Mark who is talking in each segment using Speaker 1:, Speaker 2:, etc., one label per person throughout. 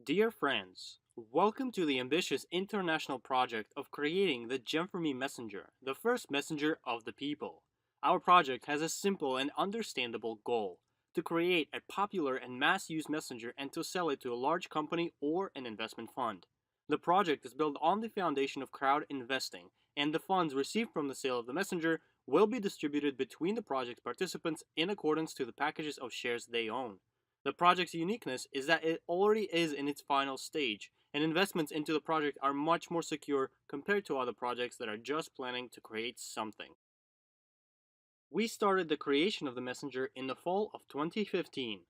Speaker 1: Dear friends, welcome to the ambitious international project of creating the Gem4me Messenger, the first messenger of the people. Our project has a simple and understandable goal: to create a popular and mass-use messenger and to sell it to a large company or an investment fund. The project is built on the foundation of crowd investing, and the funds received from the sale of the messenger will be distributed between the project participants in accordance to the packages of shares they own. The project's uniqueness is that it already is in its final stage, and investments into the project are much more secure compared to other projects that are just planning to create something. We started the creation of the messenger in the fall of 2015.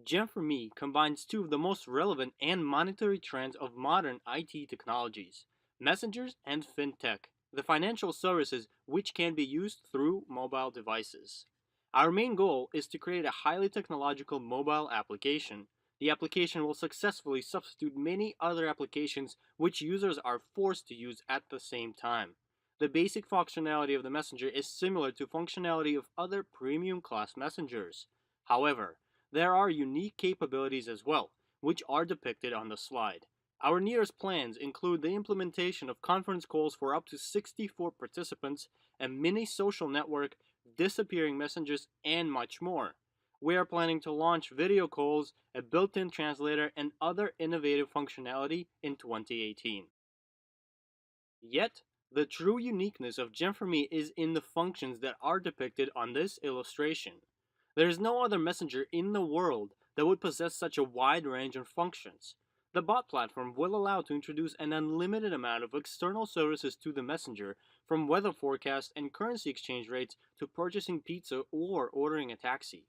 Speaker 1: Gem4me combines two of the most relevant and monetary trends of modern IT technologies: messengers and fintech, the financial services which can be used through mobile devices. Our main goal is to create a highly technological mobile application. The application will successfully substitute many other applications which users are forced to use at the same time. The basic functionality of the messenger is similar to functionality of other premium class messengers. However, there are unique capabilities as well, which are depicted on the slide. Our nearest plans include the implementation of conference calls for up to 64 participants, a mini social network, disappearing messengers, and much more. We are planning to launch video calls, a built-in translator, and other innovative functionality in 2018. Yet, the true uniqueness of Gem4me is in the functions that are depicted on this illustration. There is no other messenger in the world that would possess such a wide range of functions. The bot platform will allow to introduce an unlimited amount of external services to the messenger, from weather forecast and currency exchange rates to purchasing pizza or ordering a taxi.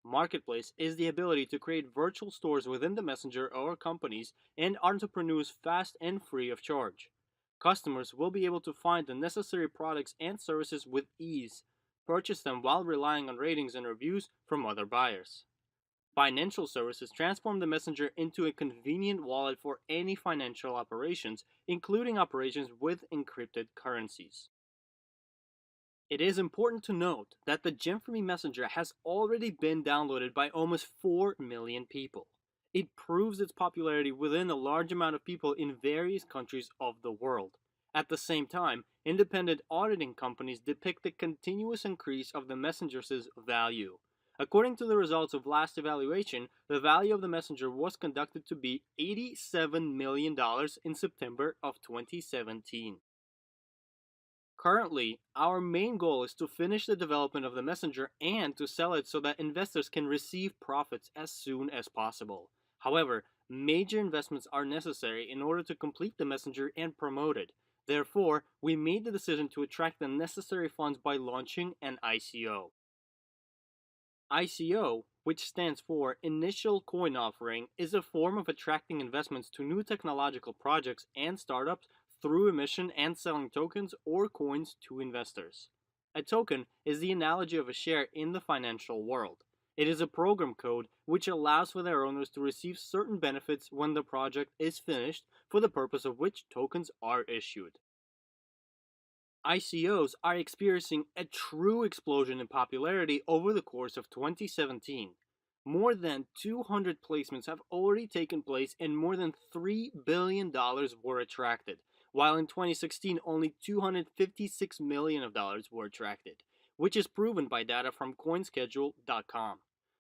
Speaker 1: Marketplace is the ability to create virtual stores within the messenger or companies and entrepreneurs fast and free of charge. Customers will be able to find the necessary products and services with ease, purchase them while relying on ratings and reviews from other buyers. Financial services transform the messenger into a convenient wallet for any financial operations, including operations with encrypted currencies. It is important to note that the Gem4me Messenger has already been downloaded by almost 4 million people. It proves its popularity within a large amount of people in various countries of the world. At the same time, independent auditing companies depict the continuous increase of the messenger's value. According to the results of last evaluation, the value of the messenger was conducted to be $87 million in September of 2017. Currently, our main goal is to finish the development of the messenger and to sell it so that investors can receive profits as soon as possible. However, major investments are necessary in order to complete the messenger and promote it. Therefore, we made the decision to attract the necessary funds by launching an ICO. ICO, which stands for Initial Coin Offering, is a form of attracting investments to new technological projects and startups through emission and selling tokens or coins to investors. A token is the analogy of a share in the financial world. It is a program code which allows for their owners to receive certain benefits when the project is finished, for the purpose of which tokens are issued. ICOs are experiencing a true explosion in popularity over the course of 2017. More than 200 placements have already taken place and more than $3 billion were attracted, while in 2016 only $256 million were attracted, which is proven by data from coinschedule.com.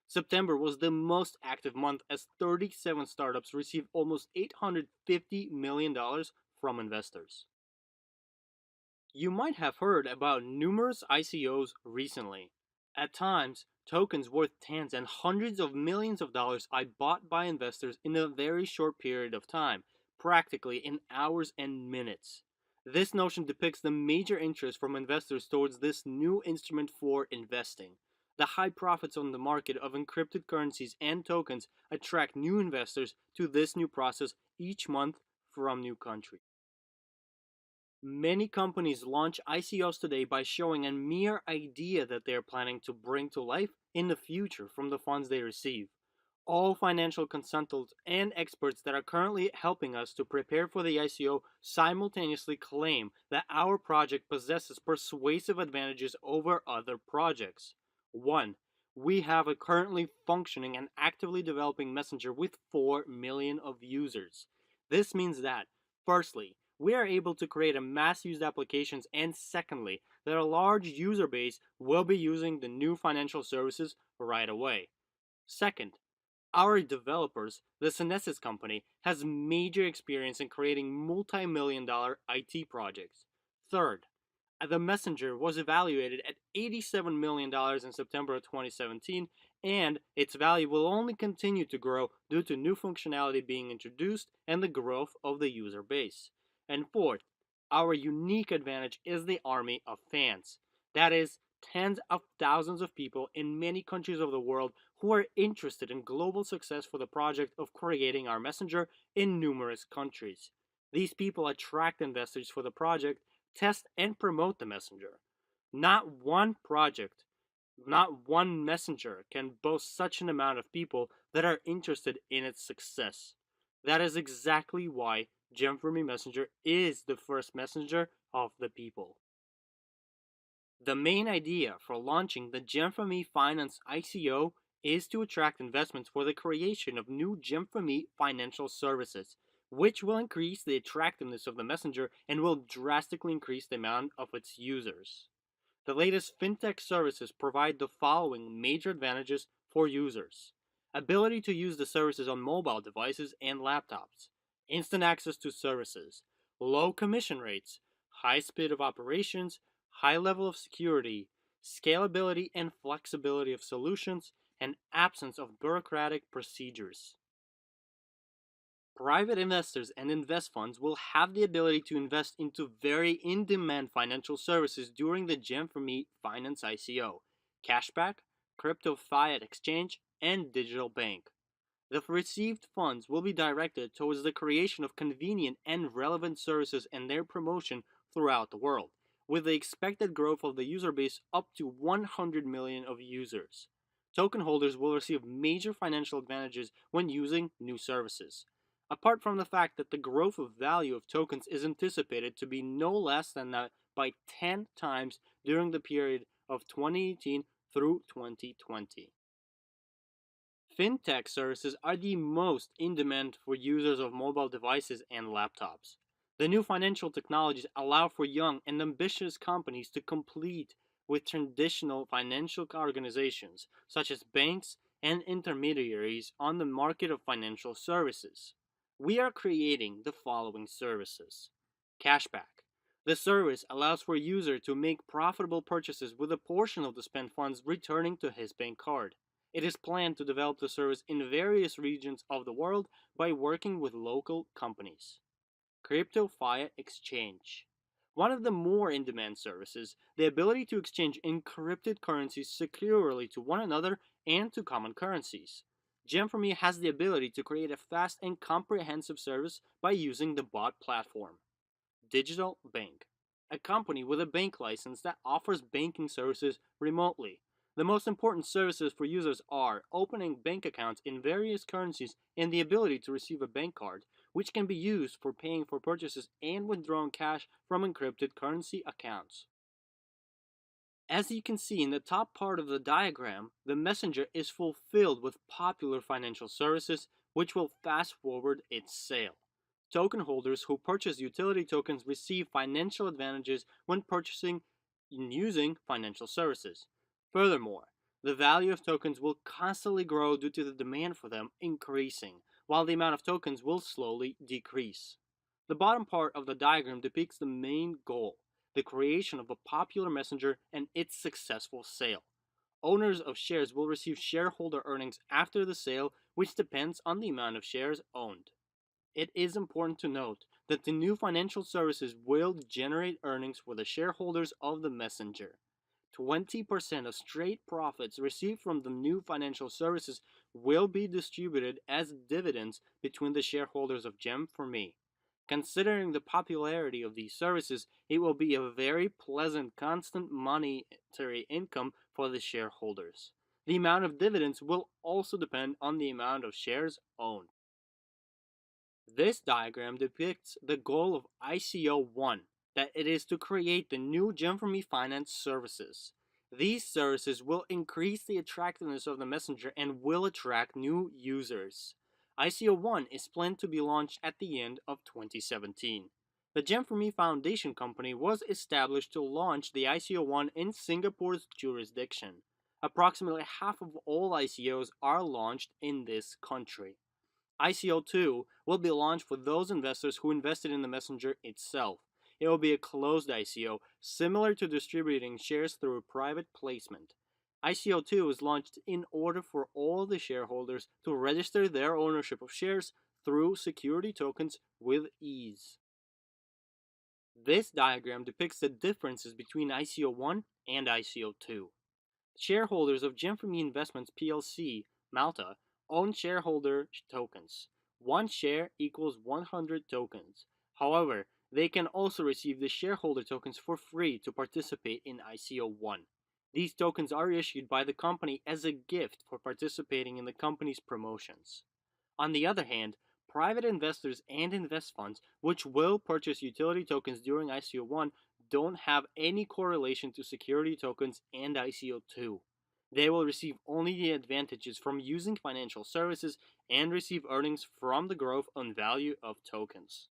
Speaker 1: September was the most active month as 37 startups received almost $850 million from investors. You might have heard about numerous ICOs recently. At times, tokens worth tens and hundreds of millions of dollars are bought by investors in a very short period of time, practically in hours and minutes. This notion depicts the major interest from investors towards this new instrument for investing. The high profits on the market of encrypted currencies and tokens attract new investors to this new process each month from new countries. Many companies launch ICOs today by showing a mere idea that they are planning to bring to life in the future from the funds they receive. All financial consultants and experts that are currently helping us to prepare for the ICO simultaneously claim that our project possesses persuasive advantages over other projects. 1. We have a currently functioning and actively developing messenger with 4 million of users. This means that, firstly, we are able to create a mass used applications, and secondly, that a large user base will be using the new financial services right away. Second, our developers, the Synesis company, has major experience in creating multi-million dollar IT projects. Third, the Messenger was evaluated at $87 million in September of 2017, and its value will only continue to grow due to new functionality being introduced and the growth of the user base. And fourth, our unique advantage is the army of fans. That is, tens of thousands of people in many countries of the world who are interested in global success for the project of creating our messenger in numerous countries. These people attract investors for the project, test and promote the messenger. Not one project, not one messenger can boast such an amount of people that are interested in its success. That is exactly why Gem4me Messenger is the first messenger of the people. The main idea for launching the Gem4me Finance ICO is to attract investments for the creation of new Gem4me financial services, which will increase the attractiveness of the messenger and will drastically increase the amount of its users. The latest fintech services provide the following major advantages for users: ability to use the services on mobile devices and laptops, instant access to services, low commission rates, high speed of operations, high level of security, scalability and flexibility of solutions, and absence of bureaucratic procedures. Private investors and invest funds will have the ability to invest into very in-demand financial services during the Gem4me Finance ICO: cashback, crypto fiat exchange, and digital bank. The received funds will be directed towards the creation of convenient and relevant services and their promotion throughout the world, with the expected growth of the user base up to 100 million of users. Token holders will receive major financial advantages when using new services. Apart from the fact that the growth of value of tokens is anticipated to be no less than that by 10 times during the period of 2018 through 2020. Fintech services are the most in demand for users of mobile devices and laptops. The new financial technologies allow for young and ambitious companies to compete with traditional financial organizations, such as banks and intermediaries, on the market of financial services. We are creating the following services: cashback. The service allows for a user to make profitable purchases with a portion of the spent funds returning to his bank card. It is planned to develop the service in various regions of the world by working with local companies. Crypto fiat exchange. One of the more in demand services, the ability to exchange encrypted currencies securely to one another and to common currencies. Gem4me has the ability to create a fast and comprehensive service by using the bot platform. Digital Bank, a company with a bank license that offers banking services remotely. The most important services for users are opening bank accounts in various currencies and the ability to receive a bank card, which can be used for paying for purchases and withdrawing cash from encrypted currency accounts. As you can see in the top part of the diagram, the messenger is fulfilled with popular financial services, which will fast forward its sale. Token holders who purchase utility tokens receive financial advantages when purchasing and using financial services. Furthermore, the value of tokens will constantly grow due to the demand for them increasing, while the amount of tokens will slowly decrease. The bottom part of the diagram depicts the main goal: the creation of a popular messenger and its successful sale. Owners of shares will receive shareholder earnings after the sale, which depends on the amount of shares owned. It is important to note that the new financial services will generate earnings for the shareholders of the messenger. 20% of straight profits received from the new financial services will be distributed as dividends between the shareholders of Gem4me. Considering the popularity of these services, it will be a very pleasant constant monetary income for the shareholders. The amount of dividends will also depend on the amount of shares owned. This diagram depicts the goal of ICO 1, that it is to create the new Gem4me Finance services. These services will increase the attractiveness of the messenger and will attract new users. ICO 1 is planned to be launched at the end of 2017. The Gem4me Foundation Company was established to launch the ICO 1 in Singapore's jurisdiction. Approximately half of all ICOs are launched in this country. ICO 2 will be launched for those investors who invested in the messenger itself. It will be a closed ICO, similar to distributing shares through a private placement. ICO 2 is launched in order for all the shareholders to register their ownership of shares through security tokens with ease. This diagram depicts the differences between ICO 1 and ICO 2. Shareholders of Gem4me Investments plc, Malta, own shareholder tokens. One share equals 100 tokens. However, they can also receive the shareholder tokens for free to participate in ICO 1. These tokens are issued by the company as a gift for participating in the company's promotions. On the other hand, private investors and invest funds, which will purchase utility tokens during ICO 1, don't have any correlation to security tokens and ICO 2. They will receive only the advantages from using financial services and receive earnings from the growth and value of tokens.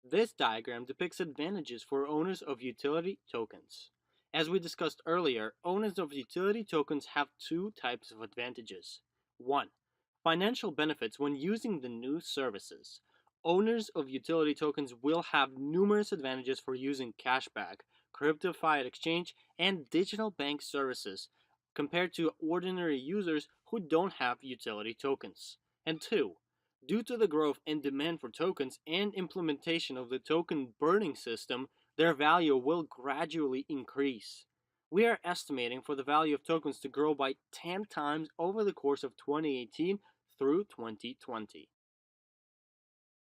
Speaker 1: This diagram depicts advantages for owners of utility tokens. As we discussed earlier, owners of utility tokens have two types of advantages. 1. Financial benefits when using the new services. Owners of utility tokens will have numerous advantages for using cashback, crypto fiat exchange, and digital bank services compared to ordinary users who don't have utility tokens. And 2. Due to the growth and demand for tokens and implementation of the token burning system, their value will gradually increase. We are estimating for the value of tokens to grow by 10 times over the course of 2018 through 2020.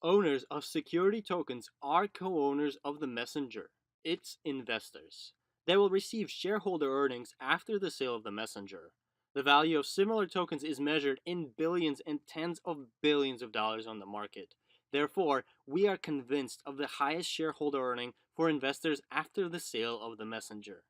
Speaker 1: Owners of security tokens are co-owners of the messenger, its investors. They will receive shareholder earnings after the sale of the messenger. The value of similar tokens is measured in billions and tens of billions of dollars on the market. Therefore, we are convinced of the highest shareholder earning for investors after the sale of the messenger.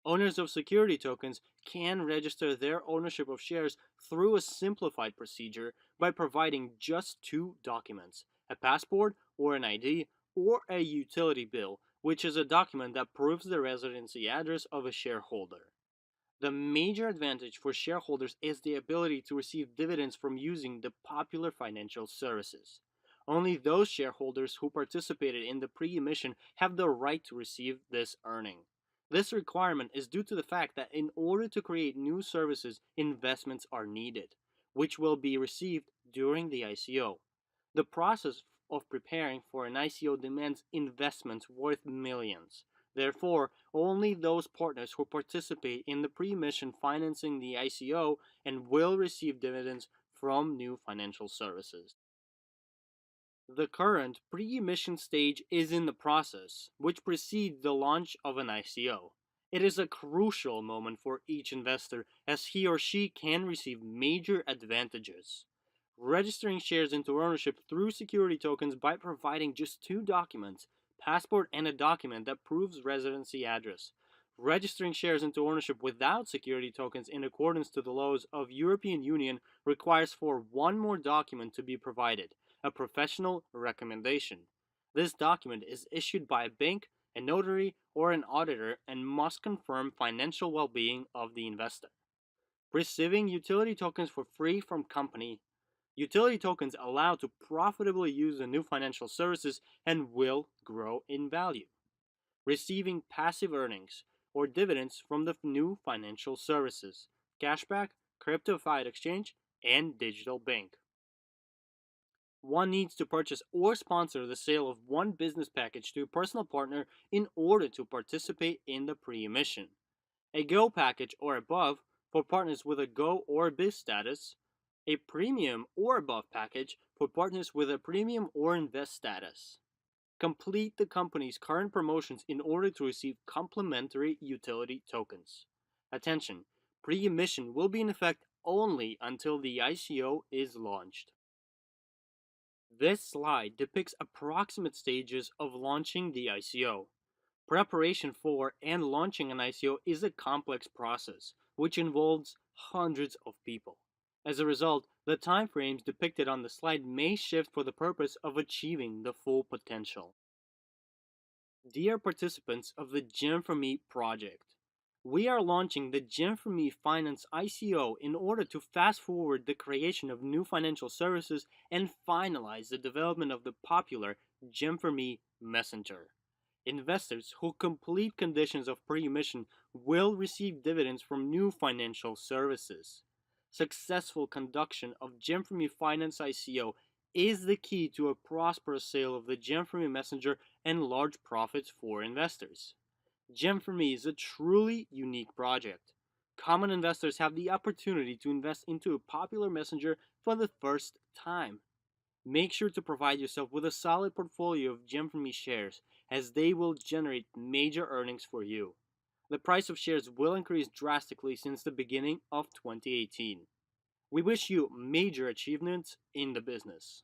Speaker 1: Owners of security tokens can register their ownership of shares through a simplified procedure by providing just two documents: a passport or an ID, or a utility bill, which is a document that proves the residency address of a shareholder. The major advantage for shareholders is the ability to receive dividends from using the popular financial services. Only those shareholders who participated in the pre-emission have the right to receive this earning. This requirement is due to the fact that in order to create new services, investments are needed, which will be received during the ICO. The process of preparing for an ICO demands investments worth millions. Therefore, only those partners who participate in the pre-emission financing the ICO and will receive dividends from new financial services. The current pre-emission stage is in the process, which precedes the launch of an ICO. It is a crucial moment for each investor as he or she can receive major advantages. Registering shares into ownership through security tokens by providing just two documents: passport and a document that proves residency address. Registering shares into ownership without security tokens in accordance to the laws of European Union requires for one more document to be provided: a professional recommendation. This document is issued by a bank, a notary, or an auditor and must confirm financial well-being of the investor. Receiving utility tokens for free from company. Utility tokens allow to profitably use the new financial services and will grow in value. Receiving passive earnings or dividends from the new financial services: cashback, crypto fiat exchange, and digital bank. One needs to purchase or sponsor the sale of one business package to a personal partner in order to participate in the pre-emission. A Go package or above for partners with a Go or Biz status, a Premium or above package for partners with a Premium or Invest status. Complete the company's current promotions in order to receive complimentary utility tokens. Attention, pre-emission will be in effect only until the ICO is launched. This slide depicts approximate stages of launching the ICO. Preparation for and launching an ICO is a complex process, which involves hundreds of people. As a result, the timeframes depicted on the slide may shift for the purpose of achieving the full potential. Dear participants of the Gem4me project, we are launching the Gem4me Finance ICO in order to fast forward the creation of new financial services and finalize the development of the popular Gem4me Messenger. Investors who complete conditions of pre-emission will receive dividends from new financial services. Successful conduction of Gem4me Finance ICO is the key to a prosperous sale of the Gem4me Messenger and large profits for investors. Gem4me is a truly unique project. Common investors have the opportunity to invest into a popular messenger for the first time. Make sure to provide yourself with a solid portfolio of Gem4me shares, as they will generate major earnings for you. The price of shares will increase drastically since the beginning of 2018. We wish you major achievements in the business.